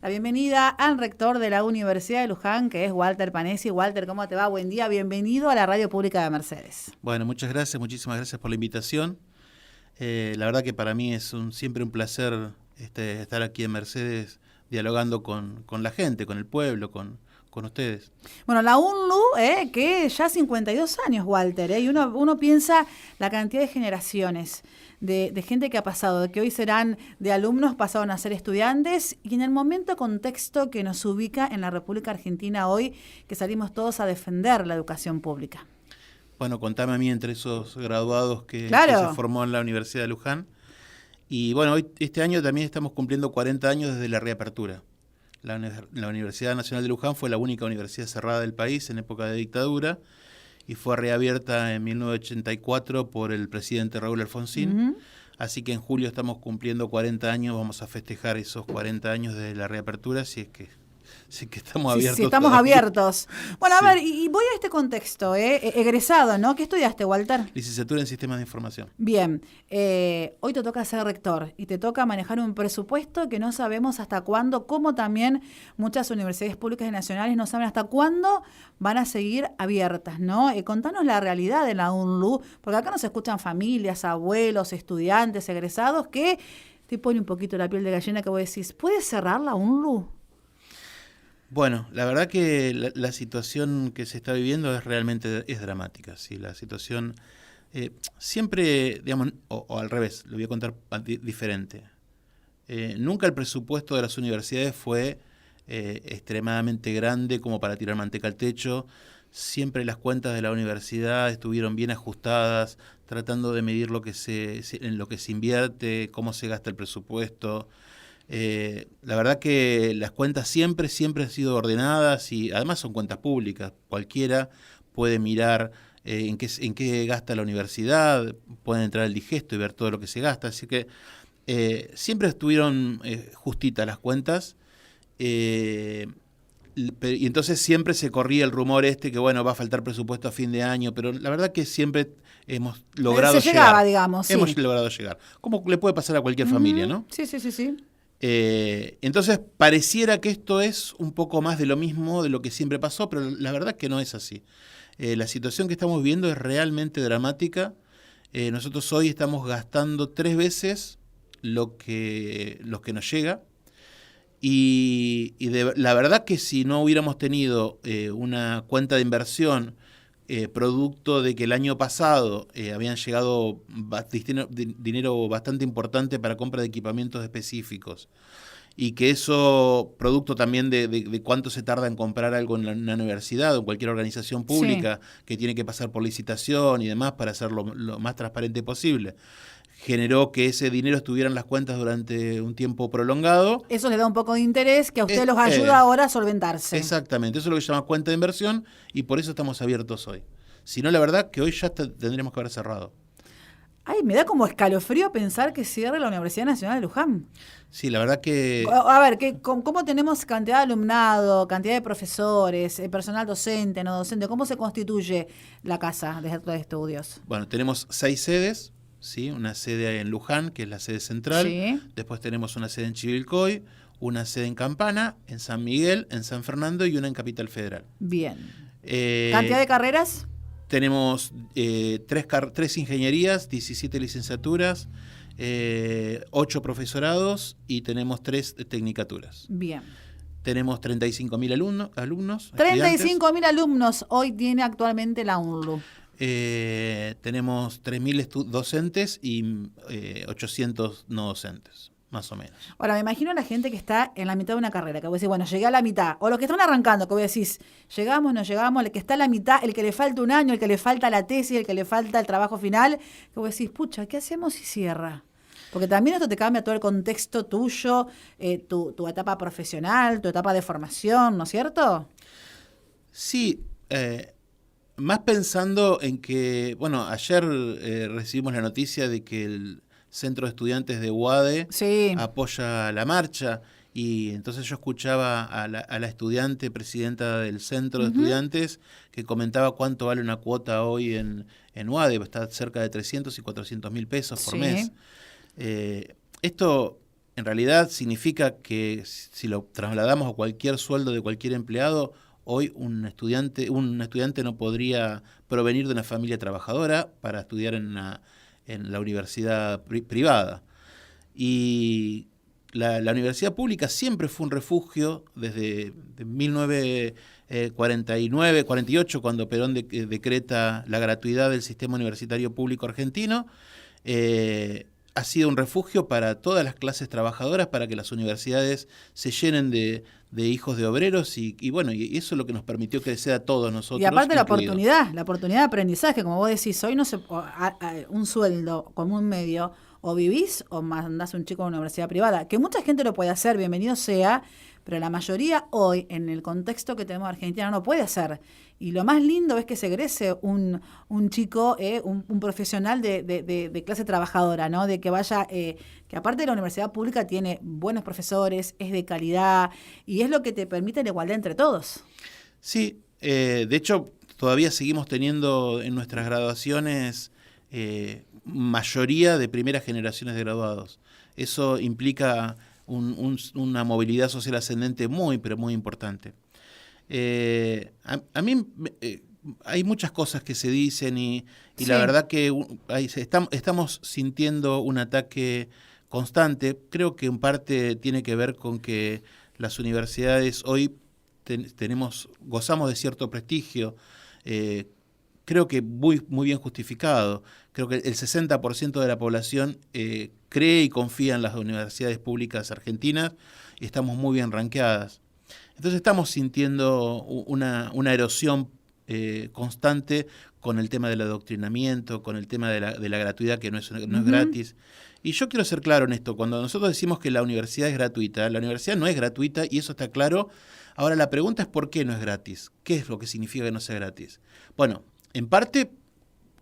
la bienvenida al rector de la Universidad de Luján, que es Walter Panesi. Walter, ¿cómo te va? Buen día, bienvenido a la Radio Pública de Mercedes. Bueno, muchas gracias, muchísimas gracias por la invitación. La verdad que para mí es siempre un placer estar aquí en Mercedes dialogando con la gente, con el pueblo, con ustedes. Bueno, la UNLU, que ya 52 años, Walter, y uno piensa la cantidad de generaciones de gente que ha pasado, de que hoy serán de alumnos, pasaron a ser estudiantes, y en el momento contexto que nos ubica en la República Argentina hoy, que salimos todos a defender la educación pública. Bueno, contame a mí entre esos graduados que se formó en la Universidad de Luján. Y bueno, este año también estamos cumpliendo 40 años desde la reapertura. La Universidad Nacional de Luján fue la única universidad cerrada del país en época de dictadura y fue reabierta en 1984 por el presidente Raúl Alfonsín. Uh-huh. Así que en julio estamos cumpliendo 40 años, vamos a festejar esos 40 años desde la reapertura, si es que estamos abiertos. Sí, estamos todavía abiertos. Bueno, sí. A ver, y voy a este contexto, egresado, ¿no? ¿Qué estudiaste, Walter? Licenciatura en Sistemas de Información. Bien, hoy te toca ser rector y te toca manejar un presupuesto que no sabemos hasta cuándo, como también muchas universidades públicas y nacionales no saben hasta cuándo van a seguir abiertas, ¿no? Contanos la realidad de la UNLU, porque acá nos escuchan familias, abuelos, estudiantes, egresados, que te pone un poquito la piel de gallina que vos decís, ¿puede cerrar la UNLU? Bueno, la verdad que la situación que se está viviendo realmente dramática. ¿Sí? La situación siempre, digamos, o al revés, lo voy a contar diferente. Nunca el presupuesto de las universidades fue extremadamente grande como para tirar manteca al techo. Siempre las cuentas de la universidad estuvieron bien ajustadas, tratando de medir en lo que se invierte, cómo se gasta el presupuesto. La verdad que las cuentas siempre han sido ordenadas y además son cuentas públicas. Cualquiera puede mirar en qué gasta la universidad, pueden entrar al digesto y ver todo lo que se gasta. Así que siempre estuvieron justitas las cuentas y entonces siempre se corría el rumor que bueno, va a faltar presupuesto a fin de año, pero la verdad que siempre hemos logrado llegar. Llegaba, digamos. Hemos logrado llegar. Como le puede pasar a cualquier familia, ¿no? Sí. Entonces pareciera que esto es un poco más de lo mismo de lo que siempre pasó, pero la verdad que no es así. La situación que estamos viviendo es realmente dramática. Nosotros hoy estamos gastando 3 veces lo que nos llega y la verdad que si no hubiéramos tenido una cuenta de inversión producto de que el año pasado habían llegado dinero bastante importante para compra de equipamientos específicos y que eso, producto también de cuánto se tarda en comprar algo en una universidad o en cualquier organización pública, sí, que tiene que pasar por licitación y demás para hacerlo lo más transparente posible, generó que ese dinero estuviera en las cuentas durante un tiempo prolongado. Eso le da un poco de interés que a usted los ayuda ahora a solventarse. Exactamente, eso es lo que se llama cuenta de inversión y por eso estamos abiertos hoy. Si no, la verdad que hoy ya tendríamos que haber cerrado. Ay, me da como escalofrío pensar que cierre la Universidad Nacional de Luján. Sí, la verdad que... A ver, ¿cómo tenemos cantidad de alumnado, cantidad de profesores, personal docente, no docente? ¿Cómo se constituye la casa de estudios? Bueno, tenemos 6 sedes. ¿Sí? Una sede en Luján, que es la sede central. Sí. Después tenemos una sede en Chivilcoy, una sede en Campana, en San Miguel, en San Fernando y una en Capital Federal. Bien. ¿Cantidad de carreras? Tenemos 3 ingenierías, 17 licenciaturas, 8 profesorados y tenemos 3 tecnicaturas. Bien. Tenemos 35.000 alumnos. 35.000 alumnos hoy tiene actualmente la UNLU. Tenemos 3.000 docentes y 800 no docentes, más o menos. Ahora, me imagino a la gente que está en la mitad de una carrera, que vos decís, bueno, llegué a la mitad. O los que están arrancando, que vos decís, llegamos, no llegamos, el que está a la mitad, el que le falta un año, el que le falta la tesis, el que le falta el trabajo final, que vos decís, pucha, ¿qué hacemos si cierra? Porque también esto te cambia todo el contexto tuyo, tu etapa profesional, tu etapa de formación, ¿no es cierto? Sí, más pensando en que, bueno, ayer recibimos la noticia de que el Centro de Estudiantes de UADE apoya la marcha y entonces yo escuchaba a la estudiante presidenta del Centro de Estudiantes que comentaba cuánto vale una cuota hoy en UADE, está cerca de 300 y 400 mil pesos por mes. Esto en realidad significa que si lo trasladamos a cualquier sueldo de cualquier empleado, hoy un estudiante no podría provenir de una familia trabajadora para estudiar en la universidad privada. Y la universidad pública siempre fue un refugio desde 1949, 48, cuando Perón decreta la gratuidad del sistema universitario público argentino. Ha sido un refugio para todas las clases trabajadoras, para que las universidades se llenen de hijos de obreros y eso es lo que nos permitió crecer a todos nosotros. Y aparte la oportunidad de aprendizaje, como vos decís, hoy no se un sueldo como un medio, o vivís o mandás a un chico a una universidad privada, que mucha gente lo puede hacer, bienvenido sea, pero la mayoría hoy, en el contexto que tenemos en Argentina, no puede hacer. Y lo más lindo es que se egrese un chico, un profesional de clase trabajadora, ¿no? De que vaya, que aparte de la universidad pública tiene buenos profesores, es de calidad, y es lo que te permite la igualdad entre todos. Sí, de hecho, todavía seguimos teniendo en nuestras graduaciones mayoría de primeras generaciones de graduados. Eso implica una movilidad social ascendente muy, pero muy importante. A mí hay muchas cosas que se dicen y sí, la verdad que estamos sintiendo un ataque constante. Creo que en parte tiene que ver con que las universidades hoy gozamos de cierto prestigio, creo que muy bien justificado. Creo que el 60% de la población cree y confía en las universidades públicas argentinas y estamos muy bien rankeadas. Entonces estamos sintiendo una erosión constante con el tema del adoctrinamiento, con el tema de la gratuidad, que no es gratis. Y yo quiero ser claro en esto. Cuando nosotros decimos que la universidad es gratuita, la universidad no es gratuita y eso está claro. Ahora la pregunta es ¿por qué no es gratis? ¿Qué es lo que significa que no sea gratis? Bueno, en parte,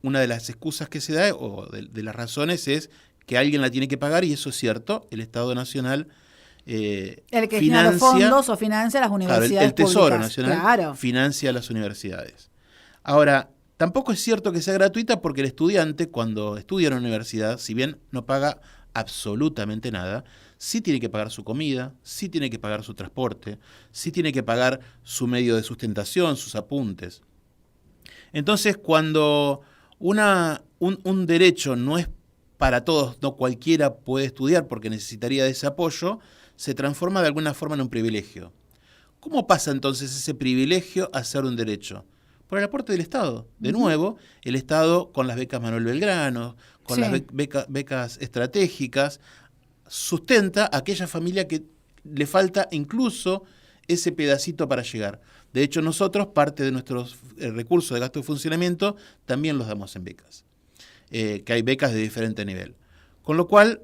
una de las excusas que se da, o de las razones, es que alguien la tiene que pagar, y eso es cierto. El Estado Nacional el que financia los fondos o financia las universidades el Tesoro públicas. Nacional financia las universidades. Ahora, tampoco es cierto que sea gratuita, porque el estudiante, cuando estudia en una universidad, si bien no paga absolutamente nada, sí tiene que pagar su comida, sí tiene que pagar su transporte, sí tiene que pagar su medio de sustentación, sus apuntes. Entonces, cuando un derecho no es para todos, no cualquiera puede estudiar porque necesitaría de ese apoyo, se transforma de alguna forma en un privilegio. ¿Cómo pasa entonces ese privilegio a ser un derecho? Por el aporte del Estado. De nuevo, el Estado, con las becas Manuel Belgrano, con las becas estratégicas, sustenta a aquella familia que le falta incluso ese pedacito para llegar. De hecho, nosotros, parte de nuestros recursos de gasto de funcionamiento, también los damos en becas. Que hay becas de diferente nivel. Con lo cual,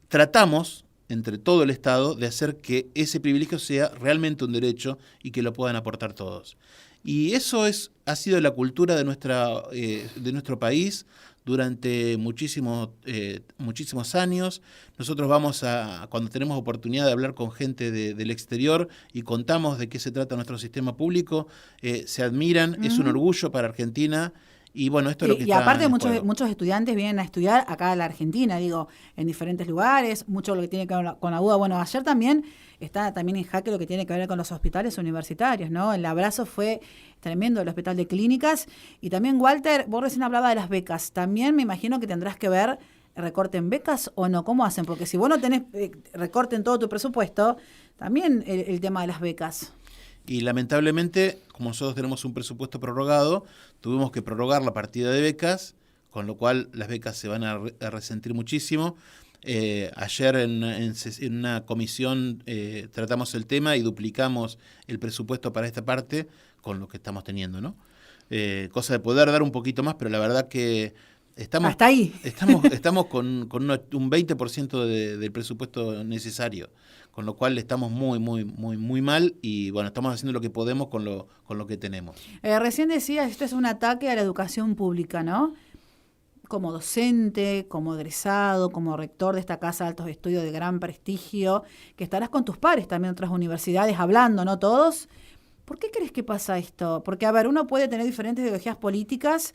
tratamos, entre todo el Estado, de hacer que ese privilegio sea realmente un derecho y que lo puedan aportar todos. Y eso ha sido la cultura de nuestro país durante muchísimos años. Nosotros cuando tenemos oportunidad de hablar con gente del exterior y contamos de qué se trata nuestro sistema público, se admiran, es un orgullo para Argentina. Y bueno, esto es lo que y aparte muchos estudiantes vienen a estudiar acá a la Argentina, en diferentes lugares, mucho lo que tiene que ver con la UBA. Bueno, ayer también está también en jaque lo que tiene que ver con los hospitales universitarios, ¿no? El abrazo fue tremendo del Hospital de Clínicas. Y también, Walter, vos recién hablabas de las becas. También me imagino que tendrás que ver recorte en becas o no. ¿Cómo hacen? Porque si vos no tenés recorte en todo tu presupuesto, también el tema de las becas. Y lamentablemente, como nosotros tenemos un presupuesto prorrogado, tuvimos que prorrogar la partida de becas, con lo cual las becas se van a resentir muchísimo. Ayer en una comisión tratamos el tema y duplicamos el presupuesto para esta parte con lo que estamos teniendo, ¿no? Cosa de poder dar un poquito más, pero la verdad que estamos hasta ahí. Estamos con un 20% del presupuesto necesario, con lo cual estamos muy mal y bueno, estamos haciendo lo que podemos con lo que tenemos. Recién decías, esto es un ataque a la educación pública, ¿no? Como docente, como egresado, como rector de esta casa de altos estudios de gran prestigio, que estarás con tus pares también en otras universidades hablando, ¿no? Todos. ¿Por qué crees que pasa esto? Porque, a ver, uno puede tener diferentes ideologías políticas,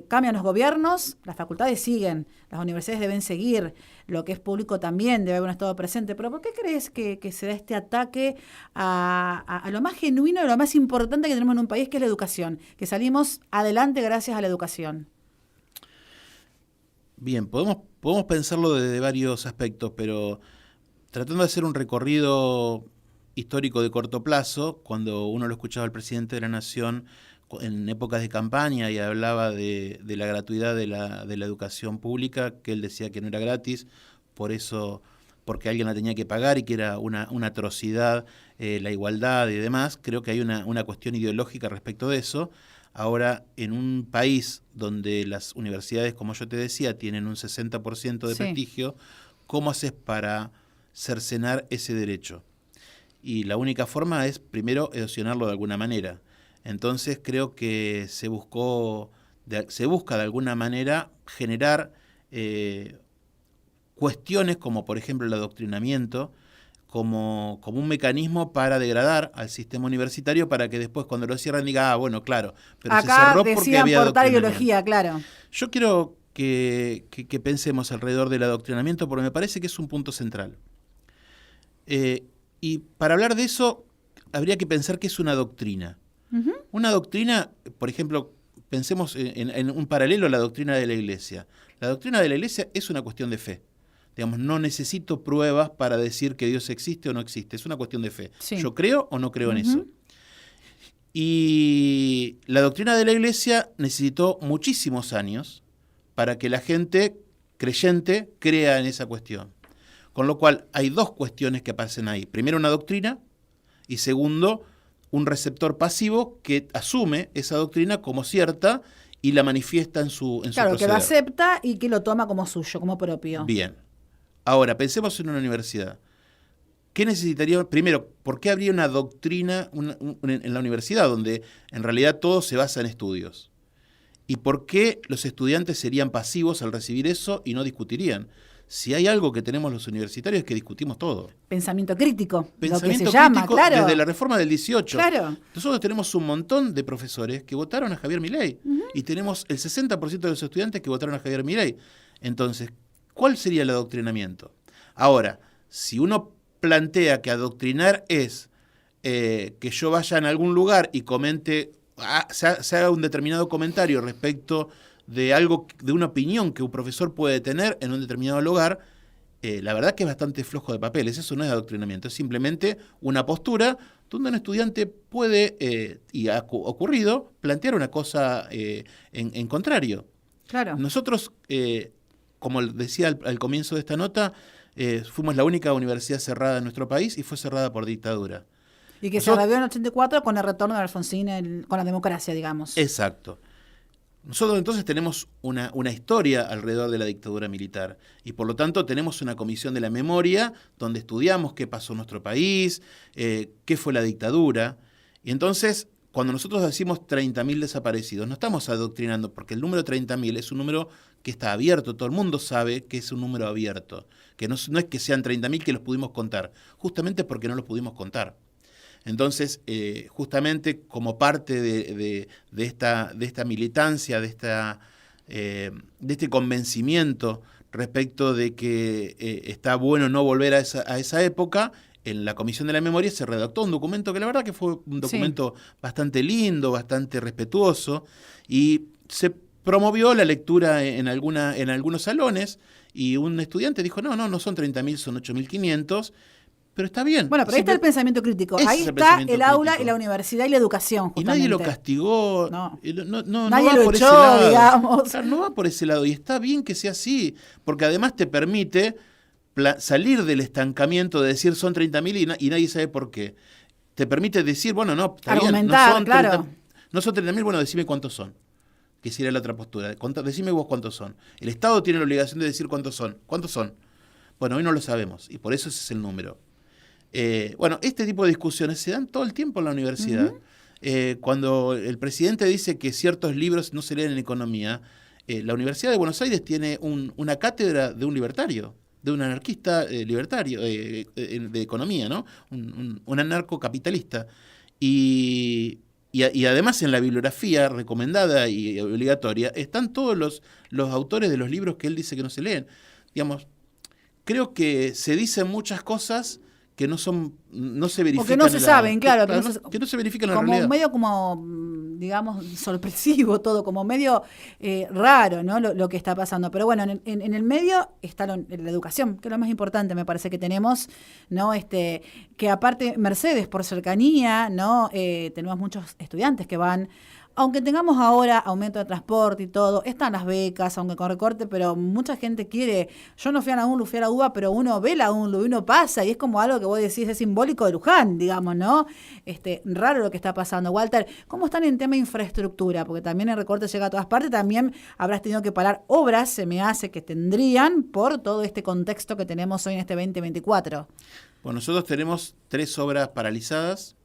cambian los gobiernos, las facultades siguen, las universidades deben seguir, lo que es público también debe haber un Estado presente, pero ¿por qué crees que se da este ataque a lo más genuino y lo más importante que tenemos en un país, que es la educación? Que salimos adelante gracias a la educación. Bien, podemos pensarlo desde varios aspectos, pero tratando de hacer un recorrido histórico de corto plazo, cuando uno lo escuchaba al presidente de la Nación en épocas de campaña y hablaba de la gratuidad de la educación pública, que él decía que no era gratis, porque alguien la tenía que pagar y que era una atrocidad la igualdad y demás. Creo que hay una cuestión ideológica respecto de eso. Ahora, en un país donde las universidades, como yo te decía, tienen un 60% de prestigio, ¿cómo haces para cercenar ese derecho? Y la única forma es, primero, erosionarlo de alguna manera. Entonces creo que se busca de alguna manera generar cuestiones como, por ejemplo, el adoctrinamiento, como un mecanismo para degradar al sistema universitario, para que después, cuando lo cierran, diga, bueno, claro, pero acá se cerró porque había adoctrinamiento. Ideología, claro. Yo quiero que pensemos alrededor del adoctrinamiento, porque me parece que es un punto central. Y para hablar de eso, habría que pensar qué es una doctrina. Uh-huh. Una doctrina, por ejemplo, pensemos en un paralelo a la doctrina de la Iglesia. La doctrina de la Iglesia es una cuestión de fe. Digamos, no necesito pruebas para decir que Dios existe o no existe. Es una cuestión de fe. Sí. Yo creo o no creo en eso. Y la doctrina de la Iglesia necesitó muchísimos años para que la gente creyente crea en esa cuestión. Con lo cual, hay dos cuestiones que aparecen ahí. Primero, una doctrina, y segundo, un receptor pasivo que asume esa doctrina como cierta y la manifiesta en su proceder. Claro, que lo acepta y que lo toma como suyo, como propio. Bien. Ahora, pensemos en una universidad. ¿Qué necesitaría? Primero, ¿por qué habría una doctrina en la universidad donde en realidad todo se basa en estudios? ¿Y por qué los estudiantes serían pasivos al recibir eso y no discutirían? Si hay algo que tenemos los universitarios es que discutimos todo. Pensamiento crítico, Pensamiento lo que se llama, claro. Desde la reforma del 18. Claro. Nosotros tenemos un montón de profesores que votaron a Javier Milei. Uh-huh. Y tenemos el 60% de los estudiantes que votaron a Javier Milei. Entonces, ¿cuál sería el adoctrinamiento? Ahora, si uno plantea que adoctrinar es que yo vaya en algún lugar y comente, se haga un determinado comentario respecto de algo, de una opinión que un profesor puede tener en un determinado lugar, la verdad que es bastante flojo de papeles. Eso no es adoctrinamiento, es simplemente una postura donde un estudiante puede, y ha ocurrido, plantear una cosa en contrario. Claro. Nosotros, como decía al comienzo de esta nota, fuimos la única universidad cerrada en nuestro país y fue cerrada por dictadura. Y que se reabrió en el 84 con el retorno de Alfonsín, con la democracia, digamos. Exacto. Nosotros entonces tenemos una historia alrededor de la dictadura militar y por lo tanto tenemos una comisión de la memoria donde estudiamos qué pasó en nuestro país, qué fue la dictadura. Y entonces, cuando nosotros decimos 30.000 desaparecidos, no estamos adoctrinando, porque el número 30.000 es un número que está abierto, todo el mundo sabe que es un número abierto, que no es que sean 30.000 que los pudimos contar, justamente porque no los pudimos contar. Entonces, justamente como parte de esta militancia, de este convencimiento respecto de que está bueno no volver a esa época, en la Comisión de la Memoria se redactó un documento que la verdad que fue un documento bastante lindo, bastante respetuoso, y se promovió la lectura en algunos salones, y un estudiante dijo, no son 30.000, son 8.500, pero está bien. Bueno, pero ahí está el pensamiento crítico. Ahí está el aula y la universidad y la educación, justamente. Y nadie lo castigó. No. Nadie lo echó, digamos. Claro, no va por ese lado. Y está bien que sea así, porque además te permite salir del estancamiento de decir son 30.000 y nadie sabe por qué. Te permite decir, bueno, no, está argumentar, bien, claro. No son 30.000, bueno, decime cuántos son. Que sería la otra postura. Decime vos cuántos son. El Estado tiene la obligación de decir cuántos son. ¿Cuántos son? Bueno, hoy no lo sabemos, y por eso ese es el número. Bueno, este tipo de discusiones se dan todo el tiempo en la universidad. Uh-huh. Cuando el presidente dice que ciertos libros no se leen en economía, la Universidad de Buenos Aires tiene una cátedra de un libertario, de un anarquista libertario, de economía, ¿no? Un anarcocapitalista. Y además en la bibliografía recomendada y obligatoria están todos los autores de los libros que él dice que no se leen. Digamos, creo que se dicen muchas cosas que no se verifican. O que no se saben, claro. Que no se verifican en la realidad. Como medio como, digamos, sorpresivo todo, como medio raro, ¿no? Lo que está pasando. Pero bueno, en el medio está la educación, que es lo más importante, me parece que tenemos, ¿no? Que aparte, Mercedes, por cercanía, ¿no? Tenemos muchos estudiantes que van. Aunque tengamos ahora aumento de transporte y todo, están las becas, aunque con recorte, pero mucha gente quiere. Yo no fui a la UNLU, fui a la UBA, pero uno ve la UNLU y uno pasa, y es como algo que vos decís, es simbólico de Luján, digamos, ¿no? Raro lo que está pasando. Walter, ¿cómo están en tema de infraestructura? Porque también el recorte llega a todas partes, también habrás tenido que parar obras, se me hace que tendrían, por todo este contexto que tenemos hoy en este 2024. Bueno, nosotros tenemos 3 obras paralizadas.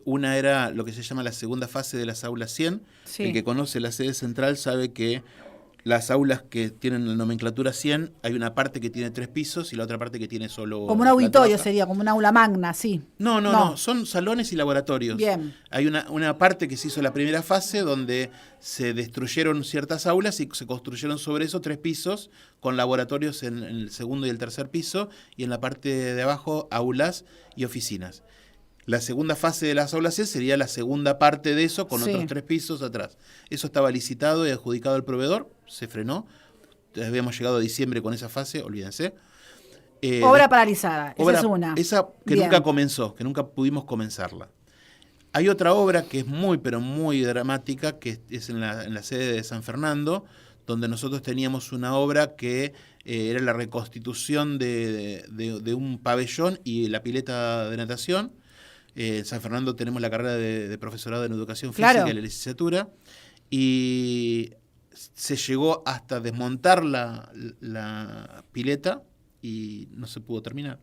Una era lo que se llama la segunda fase de las aulas 100. Sí. El que conoce la sede central sabe que las aulas que tienen la nomenclatura 100, hay una parte que tiene 3 pisos y la otra parte que tiene solo... Como un auditorio sería, como un aula magna, sí. No, son salones y laboratorios. Bien. Hay una parte que se hizo la primera fase donde se destruyeron ciertas aulas y se construyeron sobre eso 3 pisos con laboratorios en el segundo y el tercer piso, y en la parte de abajo aulas y oficinas. La segunda fase de las aulas C sería la segunda parte de eso, con otros 3 pisos atrás. Eso estaba licitado y adjudicado al proveedor, se frenó. Habíamos llegado a diciembre con esa fase, olvídense. Obra paralizada, esa es una. Esa que Bien. Nunca comenzó, que nunca pudimos comenzarla. Hay otra obra que es muy, pero muy dramática, que es en la sede de San Fernando, donde nosotros teníamos una obra que era la reconstitución de un pabellón y la pileta de natación. En San Fernando tenemos la carrera de profesorado en educación física y la licenciatura, y se llegó hasta desmontar la pileta y no se pudo terminar.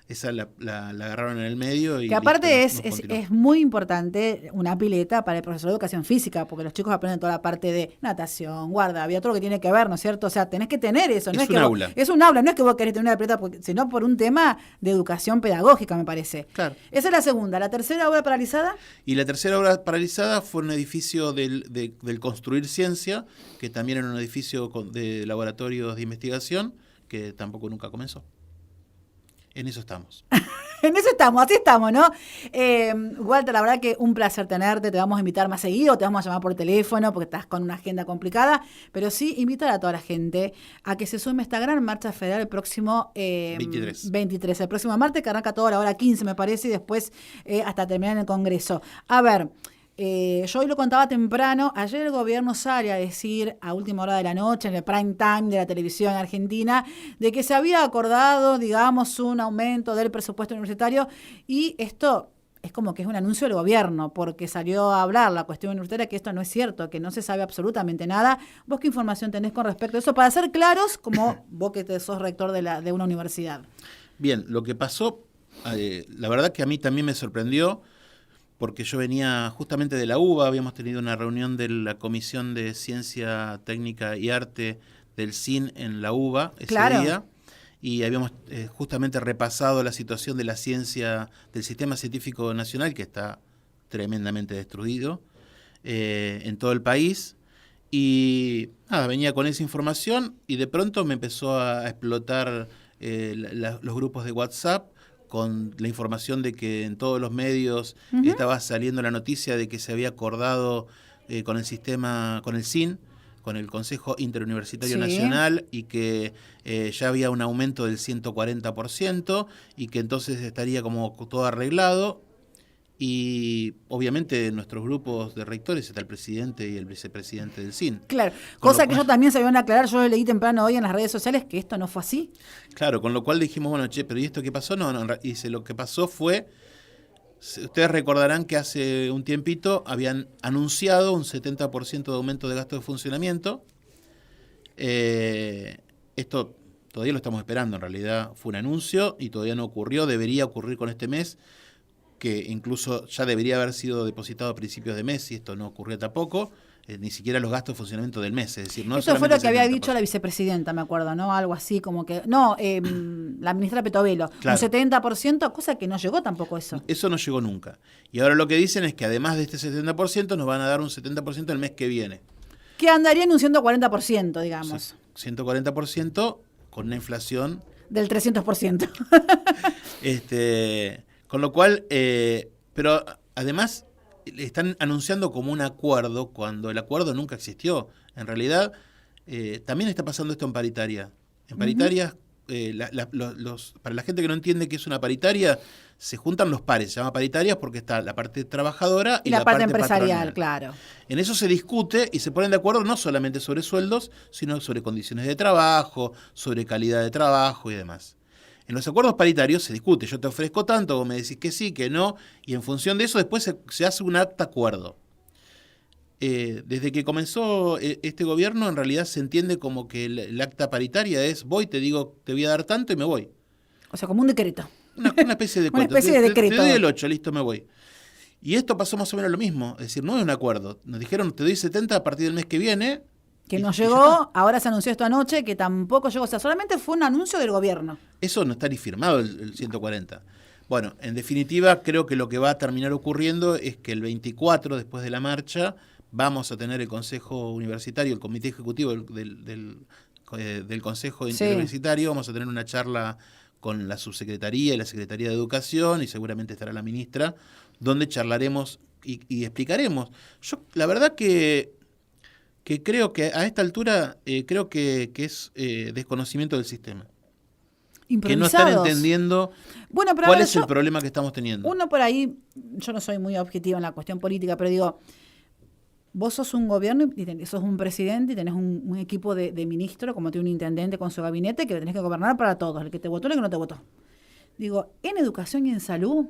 Esa la agarraron en el medio. Y que aparte listo, es muy importante una pileta para el profesor de educación física, porque los chicos aprenden toda la parte de natación, guardia, todo lo que tiene que ver, ¿no es cierto? O sea, tenés que tener eso. Es un aula. Es un aula, no es que vos querés tener una pileta, sino por un tema de educación pedagógica, me parece. Claro. Esa es la segunda. ¿La tercera obra paralizada? Y la tercera obra paralizada fue un edificio del Construir Ciencia, que también era un edificio de laboratorios de investigación, que tampoco nunca comenzó. En eso estamos. En eso estamos, así estamos, ¿no? Walter, la verdad que un placer tenerte, te vamos a invitar más seguido, te vamos a llamar por teléfono porque estás con una agenda complicada, pero sí invitar a toda la gente a que se sume a esta gran marcha federal el próximo 23, el próximo martes, que arranca toda la hora 15 me parece, y después hasta terminar en el Congreso. A ver, yo hoy lo contaba temprano, ayer el gobierno sale a decir a última hora de la noche, en el prime time de la televisión argentina, de que se había acordado, digamos, un aumento del presupuesto universitario, y esto es como que es un anuncio del gobierno, porque salió a hablar la cuestión universitaria, que esto no es cierto, que no se sabe absolutamente nada. ¿Vos qué información tenés con respecto a eso? Para ser claros, como vos que sos rector de una universidad. Bien, lo que pasó, la verdad que a mí también me sorprendió, porque yo venía justamente de la UBA, habíamos tenido una reunión de la Comisión de Ciencia, Técnica y Arte del CIN en la UBA ese día, y habíamos justamente repasado la situación de la ciencia, del sistema científico nacional, que está tremendamente destruido en todo el país, y nada, venía con esa información y de pronto me empezó a explotar los grupos de WhatsApp, con la información de que en todos los medios estaba saliendo la noticia de que se había acordado con el sistema, con el CIN, con el Consejo Interuniversitario Nacional, y que ya había un aumento del 140% y que entonces estaría como todo arreglado. Y obviamente en nuestros grupos de rectores está el presidente y el vicepresidente del CIN. Claro, cosa que yo también se iban a aclarar, yo leí temprano hoy en las redes sociales que esto no fue así. Claro, con lo cual dijimos, bueno, pero ¿y esto qué pasó? No, dice, lo que pasó fue, ustedes recordarán que hace un tiempito habían anunciado un 70% de aumento de gasto de funcionamiento. Esto todavía lo estamos esperando, en realidad fue un anuncio y todavía no ocurrió, debería ocurrir con este mes, que incluso ya debería haber sido depositado a principios de mes, y esto no ocurrió tampoco, ni siquiera los gastos de funcionamiento del mes, es decir, no Esto fue lo que había 70%. dicho la vicepresidenta, me acuerdo, ¿no? Algo así como que... No, la ministra Petovelo, Claro. un 70%, cosa que no llegó tampoco eso. Eso no llegó nunca. Y ahora lo que dicen es que además de este 70%, nos van a dar un 70% el mes que viene. Que andaría en un 140%, digamos. 140% con una inflación. Del 300%. Con lo cual, pero además están anunciando como un acuerdo cuando el acuerdo nunca existió. En realidad, también está pasando esto en paritaria. En paritarias, para la gente que no entiende qué es una paritaria, se juntan los pares, se llama paritarias porque está la parte trabajadora y la parte empresarial, patronal. claro. En eso se discute y se ponen de acuerdo no solamente sobre sueldos, sino sobre condiciones de trabajo, sobre calidad de trabajo y demás. En los acuerdos paritarios se discute, yo te ofrezco tanto, vos me decís que sí, que no, y en función de eso después se hace un acta acuerdo. Desde que comenzó este gobierno, en realidad se entiende como que el acta paritaria es, voy, te digo, te voy a dar tanto y me voy. O sea, como un decreto. Una especie de Una cuento. especie de decreto. Te doy el 8, listo, me voy. Y esto pasó más o menos lo mismo, es decir, no es un acuerdo. Nos dijeron, te doy 70 a partir del mes que viene. Que no llegó, ahora se anunció esto anoche, que tampoco llegó. O sea, solamente fue un anuncio del gobierno. Eso no está ni firmado el 140. Bueno, en definitiva, creo que lo que va a terminar ocurriendo es que el 24, después de la marcha, vamos a tener el Consejo Universitario, el Comité Ejecutivo del Consejo Universitario, vamos a tener una charla con la Subsecretaría y la Secretaría de Educación, y seguramente estará la ministra, donde charlaremos y explicaremos. Yo, la verdad que creo que a esta altura, creo que es desconocimiento del sistema. Que no están entendiendo cuál es el problema que estamos teniendo. Uno por ahí, yo no soy muy objetiva en la cuestión política, pero digo, vos sos un gobierno y sos un presidente y tenés un equipo de ministros, como tiene un intendente con su gabinete, que tenés que gobernar para todos, el que te votó y el que no te votó. Digo, en educación y en salud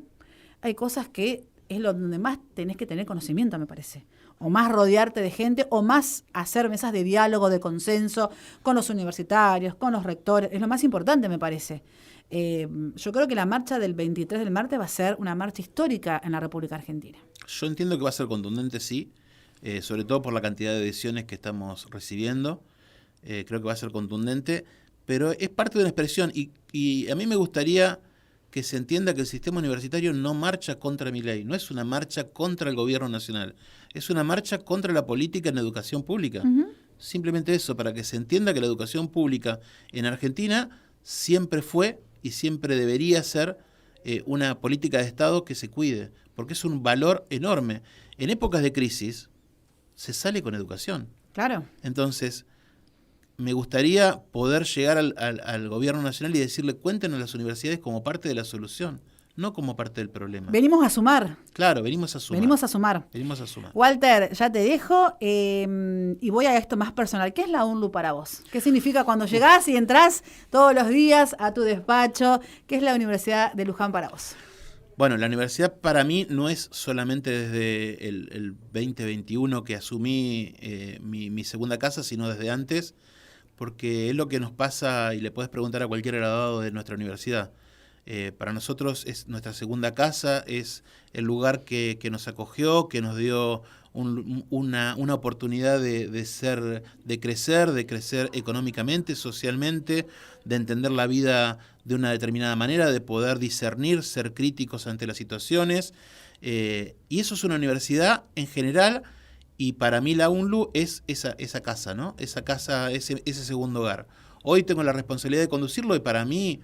hay cosas que es donde más tenés que tener conocimiento, me parece. O más rodearte de gente, o más hacer mesas de diálogo, de consenso con los universitarios, con los rectores. Es lo más importante, me parece. Yo creo que la marcha del 23 del martes va a ser una marcha histórica en la República Argentina. Yo entiendo que va a ser contundente, sí, sobre todo por la cantidad de decisiones que estamos recibiendo. Creo que va a ser contundente, pero es parte de una expresión. Y a mí me gustaría que se entienda que el sistema universitario no marcha contra Milei, no es una marcha contra el gobierno nacional, es una marcha contra la política en educación pública. Simplemente eso, para que se entienda que la educación pública en Argentina siempre fue y siempre debería ser una política de Estado que se cuide, porque es un valor enorme. En épocas de crisis se sale con educación. Claro. Entonces, me gustaría poder llegar al gobierno nacional y decirle, cuenten a las universidades como parte de la solución, no como parte del problema. Venimos a sumar. Claro, venimos a sumar. Venimos a sumar. Walter, ya te dejo y voy a esto más personal. ¿Qué es la UNLU para vos? ¿Qué significa cuando llegás y entrás todos los días a tu despacho? ¿Qué es la Universidad de Luján para vos? Bueno, la universidad para mí no es solamente desde el 2021 que asumí mi segunda casa, sino desde antes, porque es lo que nos pasa y le puedes preguntar a cualquier graduado de nuestra universidad. Para nosotros es nuestra segunda casa, es el lugar que nos acogió, que nos dio una oportunidad de crecer económicamente, socialmente, de entender la vida de una determinada manera, de poder discernir, ser críticos ante las situaciones. Y eso es una universidad en general. Y para mí la UNLU es esa casa, ¿no? Esa casa, ese segundo hogar. Hoy tengo la responsabilidad de conducirlo y para mí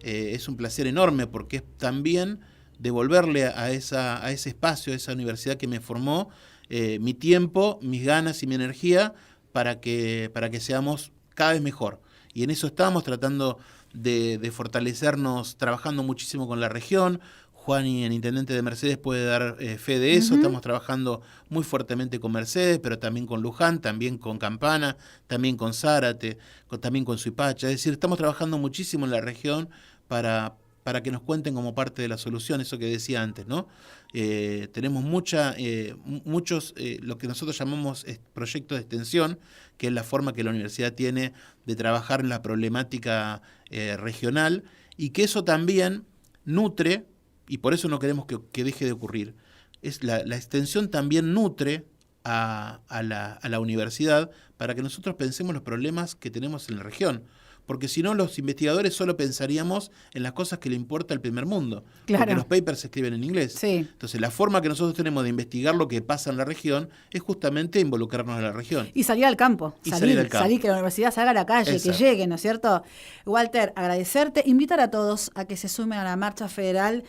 es un placer enorme porque es también devolverle a ese espacio, a esa universidad que me formó, mi tiempo, mis ganas y mi energía para que seamos cada vez mejor. Y en eso estamos tratando de fortalecernos, trabajando muchísimo con la región. Juan, y el intendente de Mercedes, puede dar fe de eso. Estamos trabajando muy fuertemente con Mercedes, pero también con Luján, también con Campana, también con Zárate, también con Suipacha. Es decir, estamos trabajando muchísimo en la región para que nos cuenten como parte de la solución, eso que decía antes, ¿no? Tenemos muchos, lo que nosotros llamamos proyectos de extensión, que es la forma que la universidad tiene de trabajar en la problemática regional, y que eso también nutre y por eso no queremos que deje de ocurrir, es la extensión también nutre a la universidad para que nosotros pensemos los problemas que tenemos en la región. Porque si no, los investigadores solo pensaríamos en las cosas que le importa al primer mundo. Claro. Porque los papers se escriben en inglés. Sí. Entonces, la forma que nosotros tenemos de investigar lo que pasa en la región es justamente involucrarnos en la región. Y salir al campo. Salir, que la universidad salga a la calle, Exacto. que llegue, ¿no es cierto? Walter, agradecerte, invitar a todos a que se sumen a la marcha federal.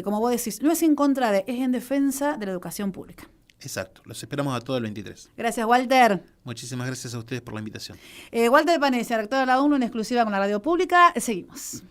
Como vos decís, no es en contra de, es en defensa de la educación pública. Exacto, los esperamos a todo el 23. Gracias, Walter. Muchísimas gracias a ustedes por la invitación. Walter Panesi, rector de la UNO, en exclusiva con la radio pública. Seguimos.